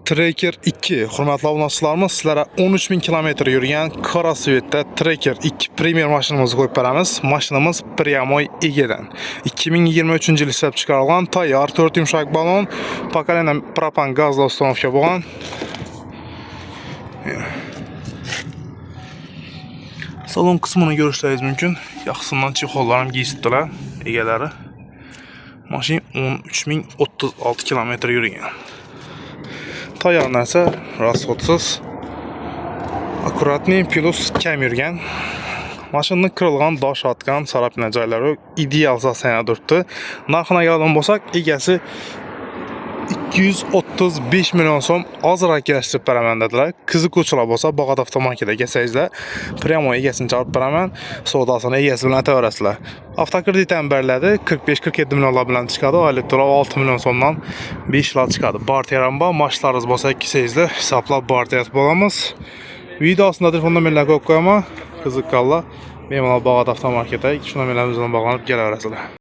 Tracker 2. Hurmatli obunachilarimiz, sizlarga 13.000 km yurgan Krasvetda Tracker 2 Premier mashinamizni qo'yib beramiz. Mashinamiz Pryamoy Egedan. 2023-yil ishlab chiqarilgan, tayyor 4 yumshoq balon, pokoleniya propan gazli uстановка bo'lgan. Salon qismini ko'rishingiz mumkin. Yaxshidan chexollar ham giyisibdilar egalari. Mashina 13.036 km yurgan. Tayyor narsa, rasxodsiz, akkuratniy, plus kam yurgan. Mashinaning qirilgan, dosh atgan, sarapina joylari ideal zasanada turibdi. Narxini keladigan bo'lsak, egasi 235 million so'm ozroq kelishtirib beraman dedilar. Qiziquvchilar bo'lsa, Bog'ot avtomarketga kelsangizlar, Pryamoy egasini chaqirib beraman, savdosini egasi bilan aytaverasizlar. Avtokredit ham beriladi, 45-47 millionlar bilan chiqadi, oylik to'lov 6 million so'mdan 5 yil chiqadi. Barter ham bor, mashinalaringiz bo'lsa, kelsangizlar, hisoblab barter bo'lamiz. Video ostida telefon nomerlarini qo'yib qo'yaman. Qiziqqanlar bemalol Bog'ot avtomarketga shu nomerlar bilan bog'lanib kelaverasizlar.